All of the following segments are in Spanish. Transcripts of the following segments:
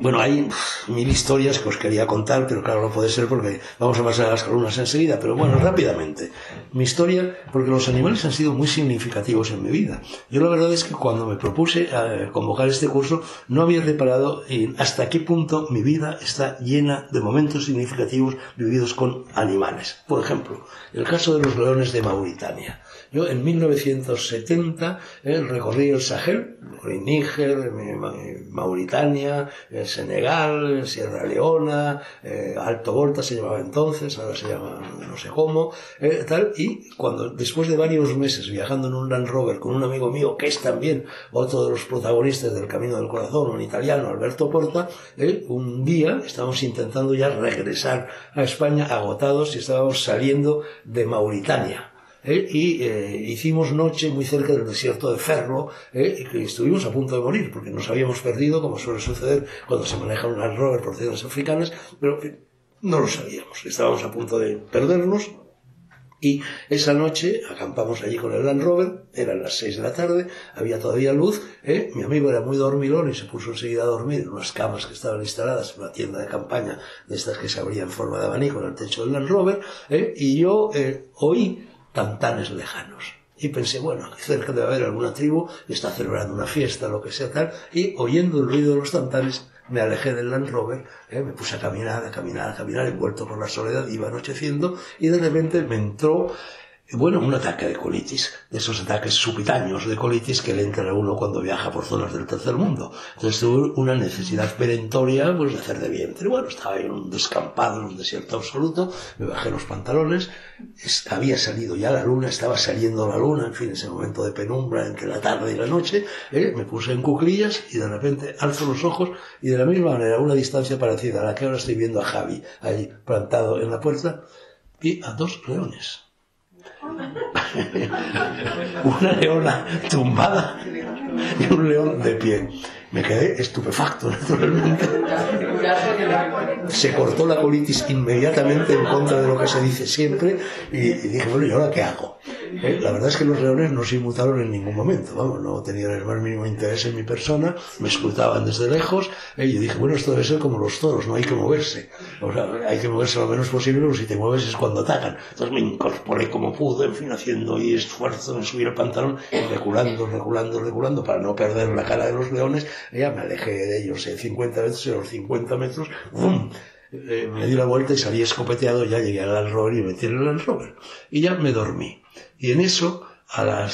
Bueno, hay mil historias que os quería contar, pero claro, no puede ser porque vamos a pasar a las columnas enseguida. Pero bueno, rápidamente. Mi historia, porque los animales han sido muy significativos en mi vida. Yo la verdad es que cuando me propuse convocar este curso, no había reparado en hasta qué punto mi vida está llena de momentos significativos vividos con animales. Por ejemplo, el caso de los leones de Mauritania. Yo en 1970 recorrí el Sahel, Níger, Mauritania, Senegal, Sierra Leona, Alto Volta se llamaba entonces, ahora se llama no sé cómo, tal, y cuando después de varios meses viajando en un Land Rover con un amigo mío que es también otro de los protagonistas del Camino del Corazón, un italiano, Alberto Porta, un día estábamos intentando ya regresar a España agotados y estábamos saliendo de Mauritania. Hicimos noche muy cerca del desierto de Ferro, y que estuvimos a punto de morir porque nos habíamos perdido, como suele suceder cuando se maneja un Land Rover por tierras africanas, pero no lo sabíamos, estábamos a punto de perdernos. Y esa noche acampamos allí con el Land Rover, eran las 6 de la tarde, había todavía luz, mi amigo era muy dormilón y se puso enseguida a dormir en unas camas que estaban instaladas en una tienda de campaña de estas que se abrían en forma de abanico en el techo del Land Rover, y yo oí tantanes lejanos. Y pensé, bueno, aquí cerca debe haber alguna tribu que está celebrando una fiesta, lo que sea tal, y oyendo el ruido de los tantanes, me alejé del Land Rover, me puse a caminar, envuelto por la soledad, iba anocheciendo, y de repente me entró, bueno, un ataque de colitis, de esos ataques subitáneos de colitis que le entran a uno cuando viaja por zonas del tercer mundo. Entonces tuve una necesidad perentoria, pues, de hacer de vientre. Bueno, estaba en un descampado, en un desierto absoluto, me bajé los pantalones, había salido ya la luna, estaba saliendo la luna, en fin, ese momento de penumbra entre la tarde y la noche, me puse en cuclillas y de repente alzo los ojos y de la misma manera, a una distancia parecida a la que ahora estoy viendo a Javi, allí plantado en la puerta, vi a 2 leones. Una leona tumbada y un león de pie. Me quedé estupefacto, naturalmente. Se cortó la colitis inmediatamente en contra de lo que se dice siempre y dije, bueno, ¿y ahora qué hago? La verdad es que los leones no se inmutaron en ningún momento, vamos, no tenían el más mínimo interés en mi persona, me escrutaban desde lejos, y yo dije, bueno, esto debe ser como los toros, no hay que moverse, o sea, hay que moverse lo menos posible, porque si te mueves es cuando atacan. Entonces me incorporé como pude, en fin, haciendo ahí esfuerzo en subir el pantalón, y reculando para no perder la cara de los leones. Ya me alejé de ellos 50 metros, y a los 50 metros, ¡bum!, me di la vuelta y salí escopeteado, ya llegué al Land Rover y me metí en el Land Rover. Y ya me dormí. Y en eso,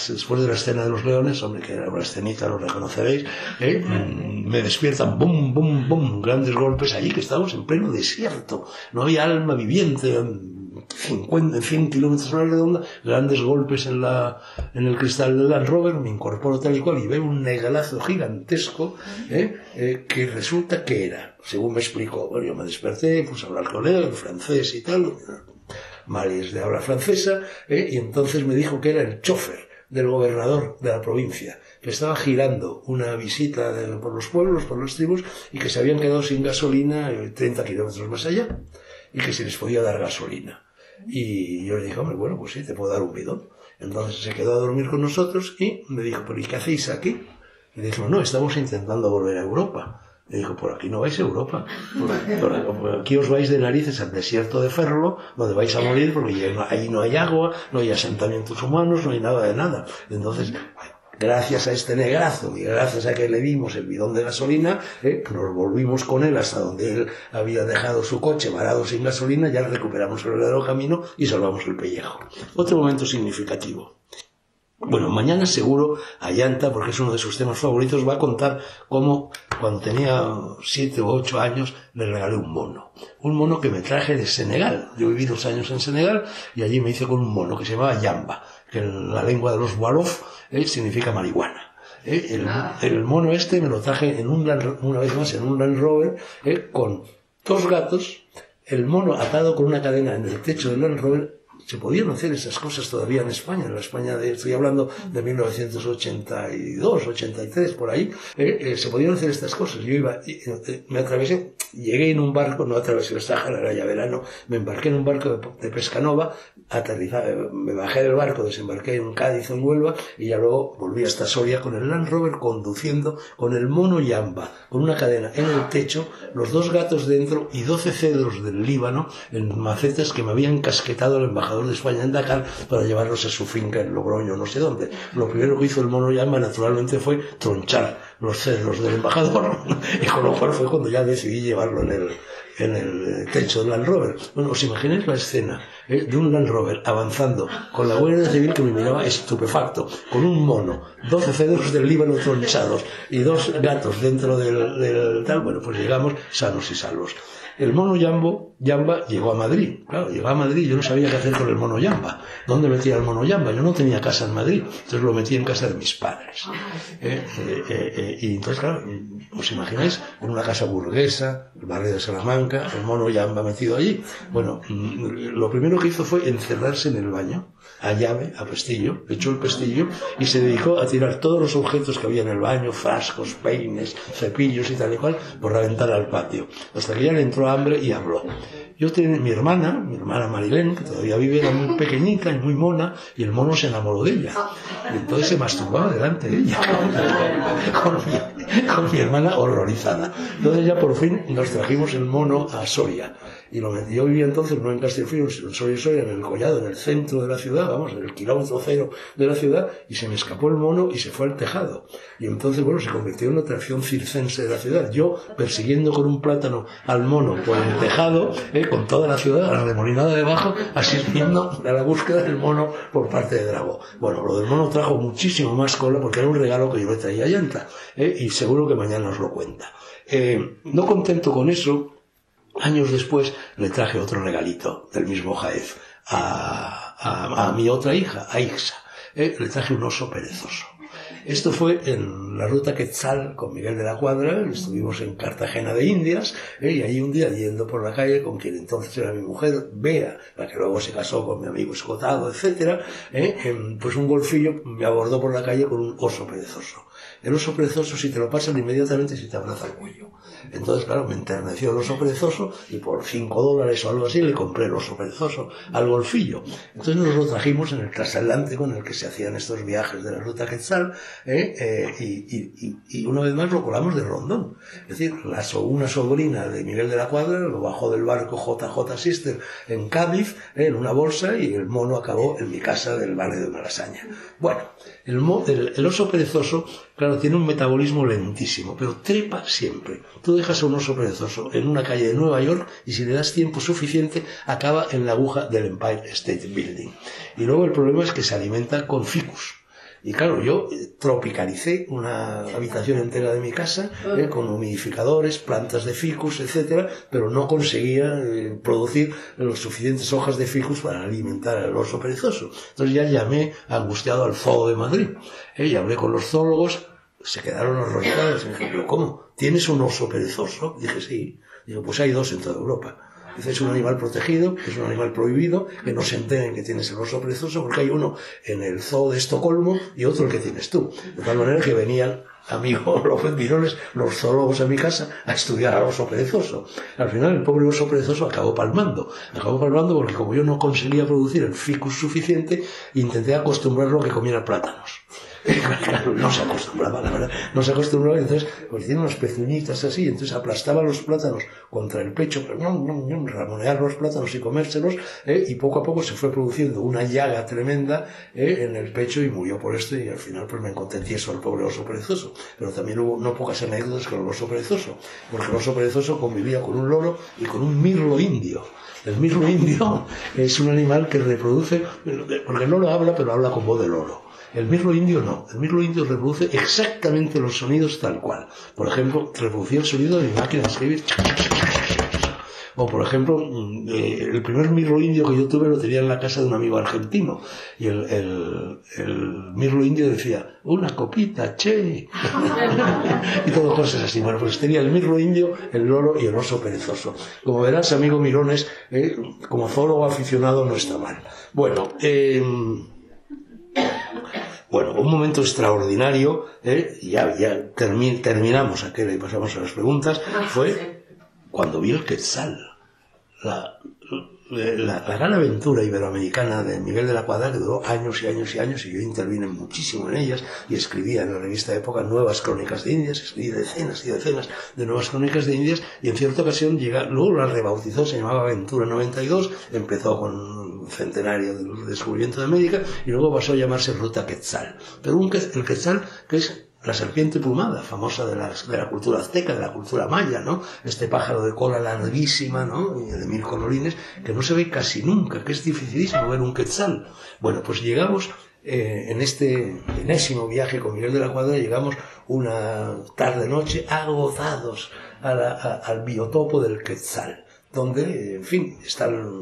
después de la escena de los leones, hombre, que era una escenita, lo reconoceréis, me despiertan, bum, bum, bum, grandes golpes allí, que estábamos en pleno desierto. No había alma viviente, 100 kilómetros a la redonda, grandes golpes en el cristal del Land Rover, me incorporo tal y cual y veo un negalazo gigantesco, que resulta que era, según me explicó. Bueno, yo me desperté, puse a hablar con él en francés y tal, Mali es de habla francesa, y entonces me dijo que era el chofer del gobernador de la provincia, que estaba girando una visita por los pueblos, por las tribus, y que se habían quedado sin gasolina 30 kilómetros más allá, y que se les podía dar gasolina. Y yo le dije, hombre, bueno, pues sí, te puedo dar un bidón. Entonces se quedó a dormir con nosotros y me dijo, ¿pero y qué hacéis aquí? Y le dijimos, no, estamos intentando volver a Europa. Le dijo, por aquí no vais a Europa, por aquí os vais de narices al desierto de Ferlo, donde vais a morir porque ahí no hay agua, no hay asentamientos humanos, no hay nada de nada. Entonces, gracias a este negrazo y gracias a que le dimos el bidón de gasolina, nos volvimos con él hasta donde él había dejado su coche varado sin gasolina, ya recuperamos el verdadero camino y salvamos el pellejo. Otro momento significativo. Bueno, mañana seguro Ayanta, porque es uno de sus temas favoritos, va a contar cómo cuando tenía 7 u 8 años le regalé un mono que me traje de Senegal. Yo viví 2 años en Senegal y allí me hice con un mono que se llamaba Yamba, que en la lengua de los Wolof significa marihuana. El mono me lo traje una vez más en un Land Rover, con 2 gatos, el mono atado con una cadena en el techo del Land Rover, se podían hacer esas cosas todavía en España. En la España estoy hablando de 1982, 83, por ahí, se podían hacer estas cosas. Yo iba, me atravesé, llegué en un barco, no atravesé el Sáhara, era ya verano, me embarqué en un barco de Pescanova, me bajé del barco, desembarqué en Cádiz o en Huelva, y ya luego volví hasta Soria con el Land Rover conduciendo, con el mono Yamba, con una cadena en el techo, los 2 gatos dentro y 12 cedros del Líbano en macetas que me había encasquetado el embajador de España en Dakar para llevarlos a su finca en Logroño, no sé dónde. Lo primero que hizo el mono Yamba naturalmente fue tronchar los cedros del embajador, y con lo cual fue cuando ya decidí llevarlo en el techo del Land Rover. Bueno, os imagináis la escena de un Land Rover avanzando con la Guardia Civil que me miraba estupefacto, con un mono, 12 cedros del Líbano tronchados y 2 gatos dentro del tal. Bueno, pues llegamos sanos y salvos. El mono Yamba llegó a Madrid. Claro, llegó a Madrid, yo no sabía qué hacer con el mono Yamba. ¿Dónde metía el mono Yamba? Yo no tenía casa en Madrid, entonces lo metí en casa de mis padres. Y entonces, claro, ¿os imagináis? En una casa burguesa, el barrio de Salamanca, el mono Yamba metido allí. Bueno, lo primero que hizo fue encerrarse en el baño, a llave, a pestillo, echó el pestillo y se dedicó a tirar todos los objetos que había en el baño, frascos, peines, cepillos y tal y cual, por la ventana al patio, hasta que ya le entró hambre y habló. Yo tenía mi hermana Marilén, que todavía vive, era muy pequeñita y muy mona, y el mono se enamoró de ella. Y entonces se masturbaba delante de ella, con mi hermana horrorizada. Entonces ya por fin nos trajimos el mono a Soria. Yo vivía entonces no en Castellfrío, sino en Soria, en el Collado, en el centro de la ciudad, vamos, en el kilómetro cero de la ciudad, y se me escapó el mono y se fue al tejado. Y entonces, bueno, se convirtió en una atracción circense de la ciudad. Yo persiguiendo con un plátano al mono por el tejado, con toda la ciudad, a la remolinada debajo, asistiendo a la búsqueda del mono por parte de Dragó. Bueno, lo del mono trajo muchísimo más cola porque era un regalo que yo le traía a Llanta, y seguro que mañana os lo cuenta. No contento con eso, años después le traje otro regalito del mismo Jaez a mi otra hija, a Ixa. Le traje un oso perezoso. Esto fue en la ruta Quetzal con Miguel de la Cuadra, estuvimos en Cartagena de Indias, y ahí un día yendo por la calle con quien entonces era mi mujer, Bea, la que luego se casó con mi amigo Escotado, etcétera, pues un golfillo me abordó por la calle con un oso perezoso. El oso perezoso, si te lo pasan inmediatamente, se te abraza el cuello. Entonces, claro, me enterneció el oso perezoso y por $5 o algo así le compré el oso perezoso al golfillo. Entonces nos lo trajimos en el transatlántico en el que se hacían estos viajes de la ruta Quetzal, y una vez más lo colamos de Rondón. Es decir, una sobrina de Miguel de la Cuadra lo bajó del barco JJ Sister en Cádiz, en una bolsa, y el mono acabó en mi casa del barrio de Malasaña. Bueno, el oso perezoso, claro, tiene un metabolismo lentísimo, pero trepa siempre. Tú dejas a un oso perezoso en una calle de Nueva York y si le das tiempo suficiente acaba en la aguja del Empire State Building. Y luego el problema es que se alimenta con ficus. Y claro, yo tropicalicé una habitación entera de mi casa con humidificadores, plantas de ficus, etcétera, pero no conseguía producir las suficientes hojas de ficus para alimentar al oso perezoso. Entonces ya llamé angustiado al Zoo de Madrid, y hablé con los zoólogos, se quedaron horrorizados. Me dijeron, ¿pero cómo? ¿Tienes un oso perezoso? Dije, sí. Digo, pues hay 2 en toda Europa. Dice, es un animal protegido, es un animal prohibido, que no se enteren que tienes el oso perezoso, porque hay uno en el zoo de Estocolmo y otro el que tienes tú. De tal manera que venían, amigo López Mirones, los zoólogos a mi casa a estudiar al oso perezoso. Al final el pobre oso perezoso acabó palmando porque como yo no conseguía producir el ficus suficiente, intenté acostumbrarlo a que comiera plátanos. Claro, no se acostumbraba, la verdad, no se acostumbraba, y entonces pues tiene unas pezuñitas así, entonces aplastaba los plátanos contra el pecho, pero ramonear los plátanos y comérselos, y poco a poco se fue produciendo una llaga tremenda en el pecho y murió por esto, y al final pues me encontré tieso al pobre oso perezoso. Pero también hubo no pocas anécdotas con el oso perezoso, porque el oso perezoso convivía con un loro y con un mirlo indio. El mirlo indio es un animal que reproduce, porque no lo habla, pero habla con voz de loro. El mirlo indio no. El mirlo indio reproduce exactamente los sonidos tal cual. Por ejemplo, reproducía el sonido de mi máquina de escribir. O por ejemplo, el primer mirlo indio que yo tuve lo tenía en la casa de un amigo argentino. Y el mirlo indio decía, una copita, che. Y todo cosas así. Bueno, pues tenía el mirlo indio, el loro y el oso perezoso. Como verás, amigo Mirones, como zoólogo aficionado no está mal. Bueno, un momento extraordinario, ya terminamos aquel y pasamos a las preguntas, fue cuando vi el Quetzal, la gran aventura iberoamericana de Miguel de la Cuadra, que duró años y años y años, y yo intervine muchísimo en ellas, y escribía en la revista de época Nuevas Crónicas de Indias, escribí decenas y decenas de Nuevas Crónicas de Indias, y en cierta ocasión luego la rebautizó, se llamaba Aventura 92, empezó con el centenario del descubrimiento de América, y luego pasó a llamarse Ruta Quetzal. Pero el Quetzal, que es la serpiente plumada, famosa de la cultura azteca, de la cultura maya, ¿no? Este pájaro de cola larguísima, ¿no? Y de 1000 colorines, que no se ve casi nunca, que es dificilísimo ver un quetzal. Bueno, pues llegamos, en este enésimo viaje con Miguel de la Cuadra, llegamos una tarde-noche agotados al biotopo del quetzal, donde, en fin,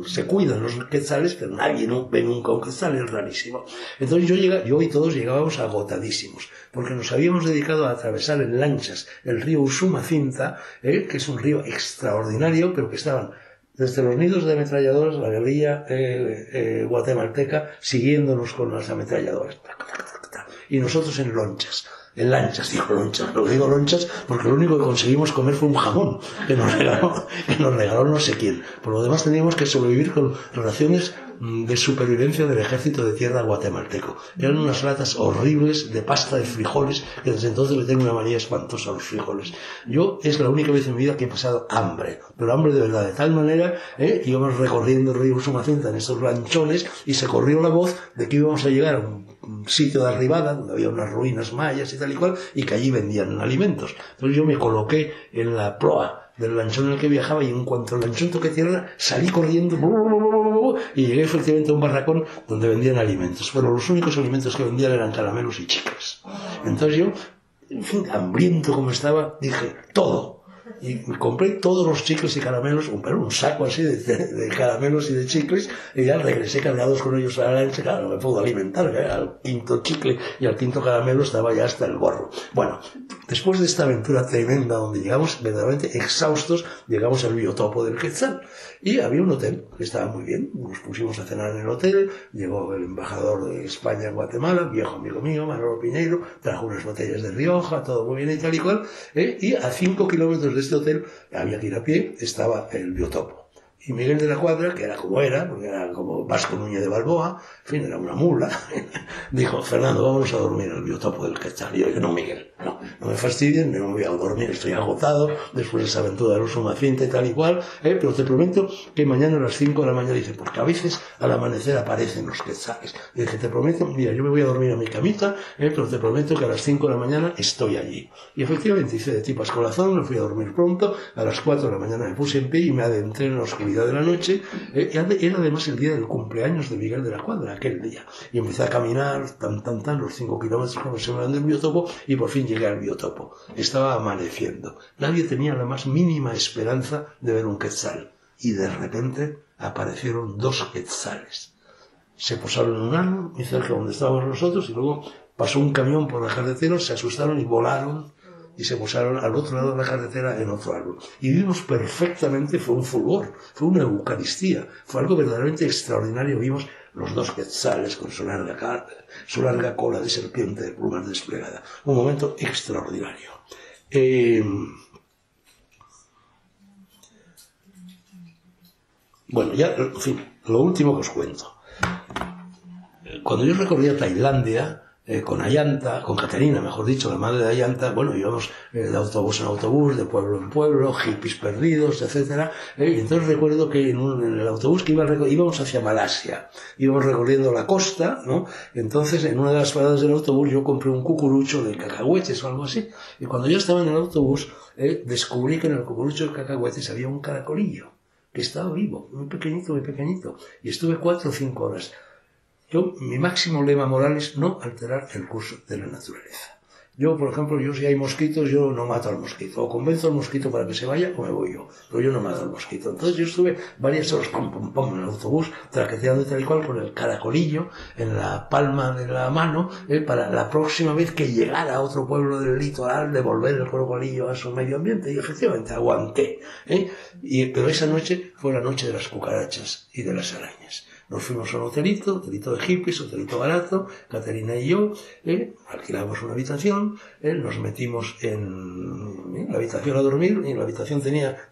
se cuidan los quetzales, pero nadie ve nunca un quetzal, es rarísimo. Entonces yo y todos llegábamos agotadísimos, porque nos habíamos dedicado a atravesar en lanchas el río Usumacinta, que es un río extraordinario, pero que estaban desde los nidos de ametralladoras, la guerrilla guatemalteca, siguiéndonos con las ametralladoras. Y nosotros en lanchas, digo lonchas porque lo único que conseguimos comer fue un jamón que nos regaló no sé quién. Por lo demás teníamos que sobrevivir con raciones de supervivencia del ejército de tierra guatemalteco. Eran unas latas horribles de pasta de frijoles, que desde entonces le tengo una manía espantosa a los frijoles. Es la única vez en mi vida que he pasado hambre, pero hambre de verdad, de tal manera, íbamos recorriendo el río Usumacinta en estos lanchones, y se corrió la voz de que íbamos a llegar a un sitio de arribada, donde había unas ruinas mayas y tal y cual, y que allí vendían alimentos. Entonces yo me coloqué en la proa del lanchón en el que viajaba, y en cuanto el lanchón toqué tierra, salí corriendo y llegué efectivamente a un barracón donde vendían alimentos. Pero los únicos alimentos que vendían eran caramelos y chicles. Entonces yo, en fin, hambriento como estaba, dije, todo. Y compré todos los chicles y caramelos, un saco así de caramelos y de chicles, y ya regresé cargados con ellos a la lancha. Claro, no me puedo alimentar, al quinto chicle y al quinto caramelo estaba ya hasta el gorro. Bueno, después de esta aventura tremenda, donde llegamos verdaderamente exhaustos, llegamos al biotopo del Quetzal, y había un hotel que estaba muy bien. Nos pusimos a cenar en el hotel, llegó el embajador de España en Guatemala, viejo amigo mío, Manolo Piñeiro, trajo unas botellas de Rioja, todo muy bien y tal y cual, y a 5 kilómetros de este hotel, había que ir a pie, estaba el biotopo. Y Miguel de la Cuadra, que era, porque era como Vasco Núñez de Balboa, en fin, era una mula, dijo, Fernando, vámonos a dormir al biotopo del Quetzal. Y yo dije, no, Miguel, no me fastidien, no me voy a dormir, estoy agotado, después de esa aventura del Usumacinta y tal y cual, pero te prometo que mañana a las 5 de la mañana, dice, porque a veces al amanecer aparecen los quetzales. Y dije, te prometo, mira, yo me voy a dormir a mi camita, pero te prometo que a las 5 de la mañana estoy allí. Y efectivamente hice de tipas corazón, me fui a dormir pronto, a las 4 de la mañana me puse en pie y me adentré en la oscuridad de la noche. Era además el día del cumpleaños de Miguel de la Cuadra, aquel día. Y empecé a caminar, los 5 kilómetros como se me van del biotopo, y por fin llegué al biotopo. Estaba amaneciendo. Nadie tenía la más mínima esperanza de ver un quetzal. Y de repente aparecieron 2 quetzales. Se posaron en un árbol, muy cerca donde estábamos nosotros, y luego pasó un camión por la carretera, se asustaron y volaron, y se posaron al otro lado de la carretera en otro árbol. Y vimos perfectamente, fue un fulgor, fue una eucaristía, fue algo verdaderamente extraordinario. Vimos los 2 quetzales con su larga cola de serpiente de plumas desplegada. Un momento extraordinario. Bueno, ya, en fin, lo último que os cuento. Cuando yo recorría Tailandia, con Ayanta, con Caterina, mejor dicho, la madre de Ayanta, bueno, íbamos de autobús en autobús, de pueblo en pueblo, hippies perdidos, etcétera. Y entonces recuerdo que en el autobús que íbamos hacia Malasia, íbamos recorriendo la costa, ¿no? Entonces, en una de las paradas del autobús yo compré un cucurucho de cacahuetes o algo así. Y cuando yo estaba en el autobús, descubrí que en el cucurucho de cacahuetes había un caracolillo, que estaba vivo, muy pequeñito. Y estuve 4 o 5 horas. Mi máximo lema moral es no alterar el curso de la naturaleza. Yo, por ejemplo, si hay mosquitos, yo no mato al mosquito. O convenzo al mosquito para que se vaya o me voy yo. Pero yo no mato al mosquito. Entonces yo estuve varias horas en el autobús, traqueteando tal y cual con el caracolillo en la palma de la mano, para la próxima vez que llegara a otro pueblo del litoral, devolver el caracolillo a su medio ambiente. Y efectivamente aguanté. Pero esa noche fue la noche de las cucarachas y de las arañas. Nos fuimos a un hotelito de hippies, hotelito barato, Caterina y yo, alquilamos una habitación, nos metimos en la habitación a dormir, y la habitación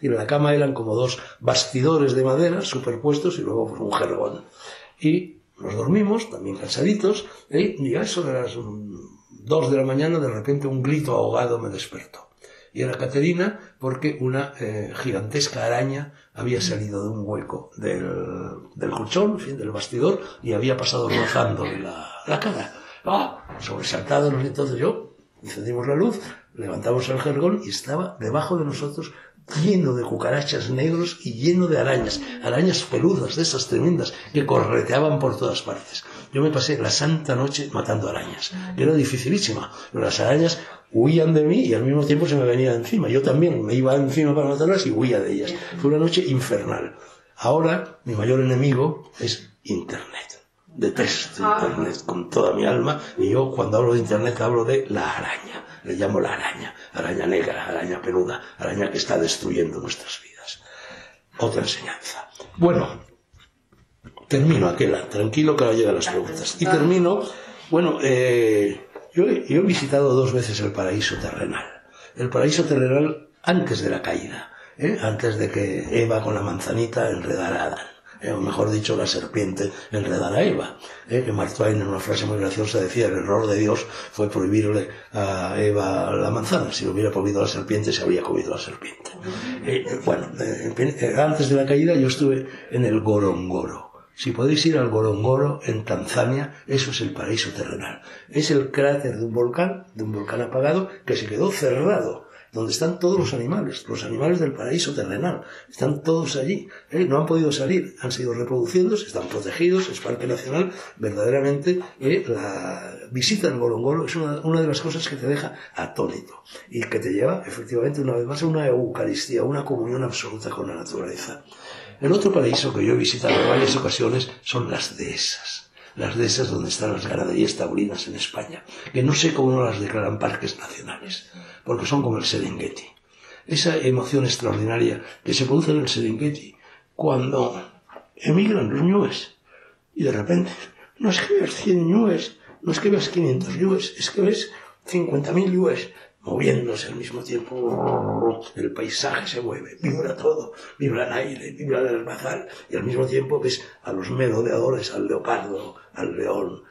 y la cama eran como dos bastidores de madera superpuestos y luego pues, un jergón. Y nos dormimos, también cansaditos, y a eso de las 2 de la mañana, de repente un grito ahogado me despertó. Y era Caterina, porque una gigantesca araña había salido de un hueco del colchón, en fin, del bastidor, y había pasado rozándole la cara. Sobresaltados, entonces encendimos la luz, levantamos el jergón y estaba debajo de nosotros lleno de cucarachas negros y lleno de arañas peludas, de esas tremendas, que correteaban por todas partes. Yo me pasé la santa noche matando arañas, que era dificilísima, pero las arañas huían de mí y al mismo tiempo se me venían encima. Yo también me iba encima para matarlas y huía de ellas. Fue una noche infernal. Ahora, mi mayor enemigo es Internet. Detesto Internet con toda mi alma, y yo cuando hablo de Internet hablo de la araña. Le llamo la araña. Araña negra, araña peluda, araña que está destruyendo nuestras vidas. Otra enseñanza. Bueno, termino aquella, tranquilo que ahora llegan las preguntas. Y termino, yo he visitado 2 veces el paraíso terrenal. El paraíso terrenal antes de la caída, antes de que Eva con la manzanita enredara a Adán. O mejor dicho, la serpiente enredara a Eva. Que Mark Twain, en una frase muy graciosa, decía: el error de Dios fue prohibirle a Eva la manzana. Si lo hubiera prohibido a la serpiente, se habría comido la serpiente. Antes de la caída yo estuve en el Gorongoro. Si podéis ir al Gorongoro, en Tanzania, eso es el paraíso terrenal. Es el cráter de un volcán apagado, que se quedó cerrado, donde están todos los animales del paraíso terrenal. Están todos allí, no han podido salir, han sido reproduciéndose, están protegidos, es parque nacional. Verdaderamente, la visita al Gorongoro es una de las cosas que te deja atónito y que te lleva, efectivamente, una vez más a una eucaristía, una comunión absoluta con la naturaleza. El otro paraíso que yo he visitado en varias ocasiones son las dehesas. Las dehesas donde están las ganaderías taurinas en España, que no sé cómo no las declaran parques nacionales, porque son como el Serengeti. Esa emoción extraordinaria que se produce en el Serengeti cuando emigran los ñúes, y de repente, no es que veas 100 ñúes, no es que veas 500 ñúes, es que ves 50.000 ñúes moviéndose al mismo tiempo. El paisaje se mueve, vibra todo, vibra el aire, vibra el herbazal, y al mismo tiempo ves a los merodeadores, al leopardo, al león,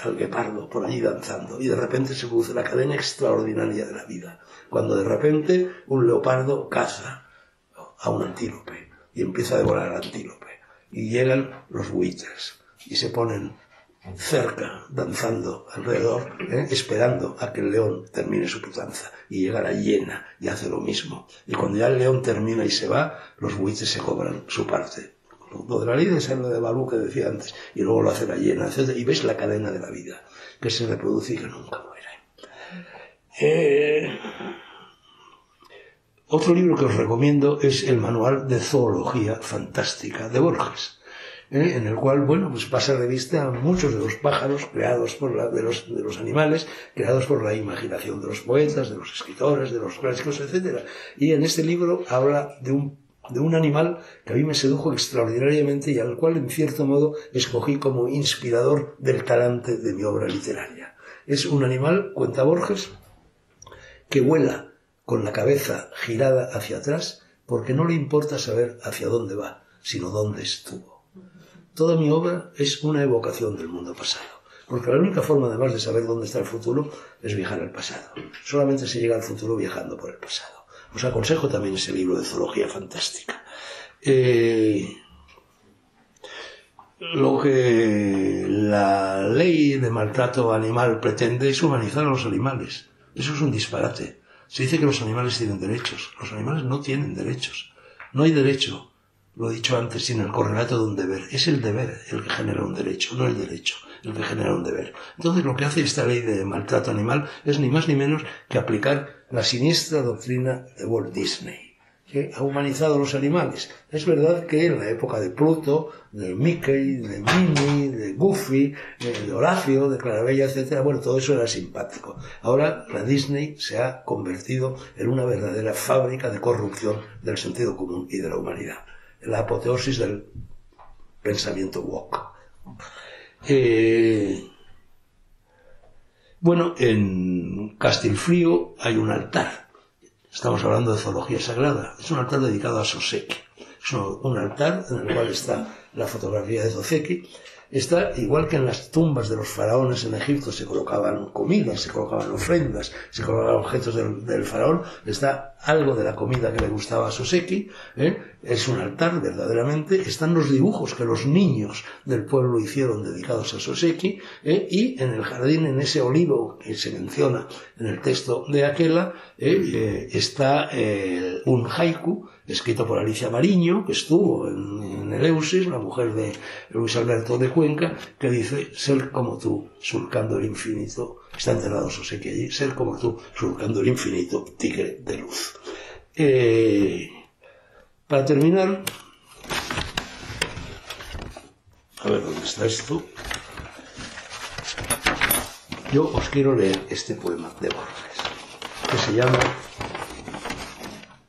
al guepardo por allí danzando, y de repente se produce la cadena extraordinaria de la vida, cuando de repente un leopardo caza a un antílope y empieza a devorar al antílope, y llegan los buitres y se ponen cerca, danzando alrededor, esperando a que el león termine su putanza, y llega la hiena y hace lo mismo, y cuando ya el león termina y se va, los buitres se cobran su parte. Lo de la ley de Serra de Balú que decía antes, y luego lo hace la hiena, etc. Y ves la cadena de la vida, que se reproduce y que nunca muere. Otro libro que os recomiendo es el Manual de Zoología Fantástica de Borges, en el cual, pues pasa revista a muchos de los pájaros creados de los animales, creados por la imaginación de los poetas, de los escritores, de los clásicos, etc. Y en este libro habla de un animal que a mí me sedujo extraordinariamente y al cual, en cierto modo, escogí como inspirador del talante de mi obra literaria. Es un animal, cuenta Borges, que vuela con la cabeza girada hacia atrás porque no le importa saber hacia dónde va, sino dónde estuvo. Toda mi obra es una evocación del mundo pasado, porque la única forma, además de saber dónde está el futuro, es viajar al pasado. Solamente se llega al futuro viajando por el pasado. Os aconsejo también ese libro de zoología fantástica. Lo que la ley de maltrato animal pretende es humanizar a los animales. Eso es un disparate. Se dice que los animales tienen derechos. Los animales no tienen derechos. No hay derecho lo he dicho antes, sin el correlato de un deber. Es el deber el que genera un derecho, no el derecho el que genera un deber. Entonces lo que hace esta ley de maltrato animal es ni más ni menos que aplicar la siniestra doctrina de Walt Disney, que ha humanizado los animales. Es verdad que en la época de Pluto, de Mickey, de Minnie, de Goofy, de Horacio, de Clarabella, etc., bueno, todo eso era simpático. Ahora la Disney se ha convertido en una verdadera fábrica de corrupción del sentido común y de la humanidad. La apoteosis del pensamiento woke. Bueno, en Castelfrío hay un altar. Estamos hablando de zoología sagrada. Es un altar dedicado a Soseki. Es un altar en el cual está la fotografía de Soseki. Está igual que en las tumbas de los faraones en Egipto se colocaban comidas, se colocaban ofrendas, se colocaban objetos del faraón. Está algo de la comida que le gustaba a Soseki. Es un altar verdaderamente. Están los dibujos que los niños del pueblo hicieron dedicados a Soseki. Y en el jardín, en ese olivo que se menciona en el texto de Aquela, está un haiku escrito por Alicia Mariño, que estuvo en Eleusis, la mujer de Luis Alberto de Cuenca, que dice: ser como tú, surcando el infinito. Está enterrado Soseki allí. Ser como tú, surcando el infinito, tigre de luz. Para terminar, a ver dónde está esto. Yo os quiero leer este poema de Borges, que se llama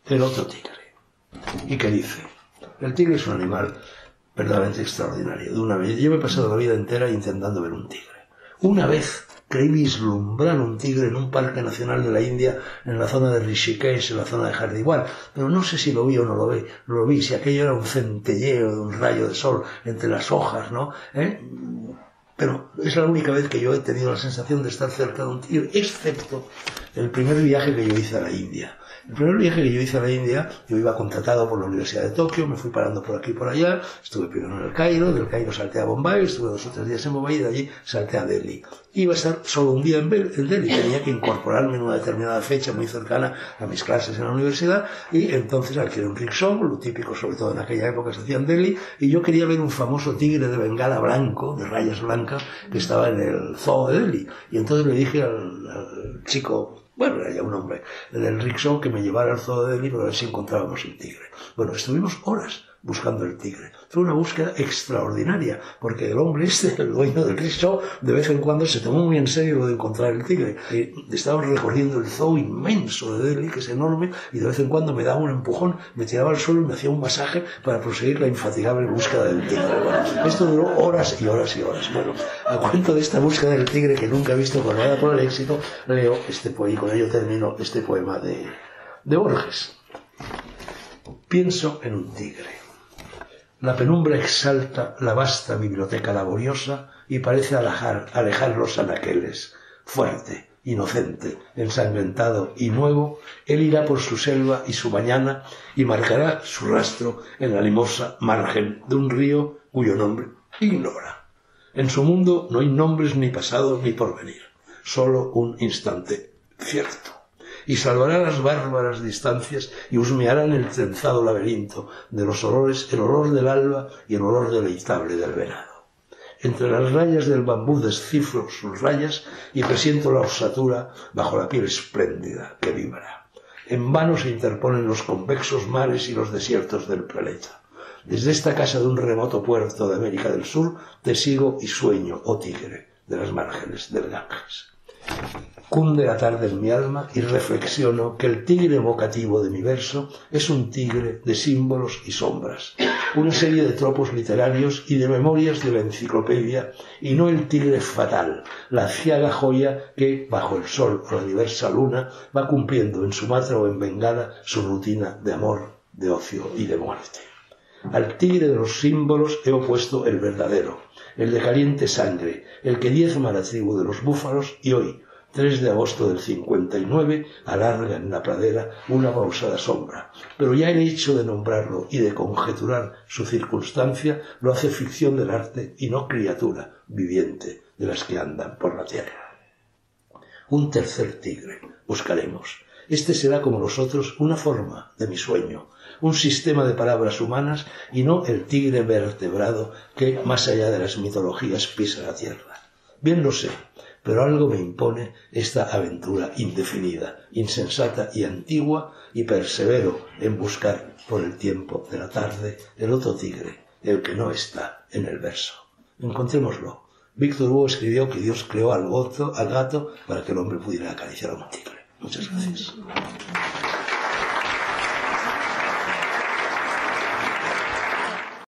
El otro tigre, y que dice: el tigre es un animal verdaderamente extraordinario. Yo me he pasado la vida entera intentando ver un tigre. Una vez creí vislumbrar un tigre en un parque nacional de la India, en la zona de Rishikesh, en la zona de Hardwar, pero no sé si lo vi o no lo vi, si aquello era un centelleo de un rayo de sol entre las hojas, ¿no? Pero es la única vez que yo he tenido la sensación de estar cerca de un tigre, excepto el primer viaje que yo hice a la India. El primer viaje que yo hice a la India, yo iba contratado por la Universidad de Tokio, me fui parando por aquí y por allá, estuve primero en el Cairo, del Cairo salté a Bombay, estuve 2 o 3 días en Bombay y de allí salté a Delhi. Iba a estar solo un día en Delhi, tenía que incorporarme en una determinada fecha muy cercana a mis clases en la universidad, y entonces alquilé un rickshaw, lo típico sobre todo en aquella época se hacía en Delhi, y yo quería ver un famoso tigre de Bengala blanco, de rayas blancas, que estaba en el zoo de Delhi. Y entonces le dije al chico, bueno, era ya un hombre, en el rickshaw, que me llevara al zoo de Delhi para ver si encontrábamos el tigre. Bueno, estuvimos horas buscando el tigre. Fue una búsqueda extraordinaria, porque el hombre el dueño del rickshaw, de vez en cuando se tomó muy en serio lo de encontrar el tigre. Estábamos recorriendo el zoo inmenso de Delhi, que es enorme, y de vez en cuando me daba un empujón, me tiraba al suelo y me hacía un masaje para proseguir la infatigable búsqueda del tigre. Bueno, esto duró horas y horas y horas. Bueno, a cuento de esta búsqueda del tigre que nunca he visto coronada por el éxito, leo este poema, y con ello termino este poema de Borges. Pienso en un tigre. La penumbra exalta la vasta biblioteca laboriosa y parece alejar los anaqueles. Fuerte, inocente, ensangrentado y nuevo, él irá por su selva y su mañana y marcará su rastro en la limosa margen de un río cuyo nombre ignora. En su mundo no hay nombres ni pasado ni porvenir, solo un instante cierto. Y salvará las bárbaras distancias y husmeará en el trenzado laberinto de los olores el olor del alba y el olor deleitable del venado. Entre las rayas del bambú descifro sus rayas y presiento la osatura bajo la piel espléndida que vibra. En vano se interponen los convexos mares y los desiertos del planeta. Desde esta casa de un remoto puerto de América del Sur te sigo y sueño, oh tigre, de las márgenes del Ganges. Cunde la tarde en mi alma y reflexiono que el tigre evocativo de mi verso es un tigre de símbolos y sombras, una serie de tropos literarios y de memorias de la enciclopedia, y no el tigre fatal, la aciaga joya que, bajo el sol o la diversa luna, va cumpliendo en Sumatra o en Bengala su rutina de amor, de ocio y de muerte. Al tigre de los símbolos he opuesto el verdadero, el de caliente sangre, el que diezma la tribu de los búfalos y hoy, 3 de agosto del 59, alarga en la pradera una pausada sombra. Pero ya el hecho de nombrarlo y de conjeturar su circunstancia lo hace ficción del arte y no criatura viviente de las que andan por la tierra. Un tercer tigre buscaremos, Este será como los otros una forma de mi sueño, un sistema de palabras humanas y no el tigre vertebrado que, más allá de las mitologías, pisa la tierra. Bien lo sé, pero algo me impone esta aventura indefinida, insensata y antigua, y persevero en buscar por el tiempo de la tarde el otro tigre, el que no está en el verso. Encontrémoslo. Víctor Hugo escribió que Dios creó al gato para que el hombre pudiera acariciar a un tigre. Muchas gracias.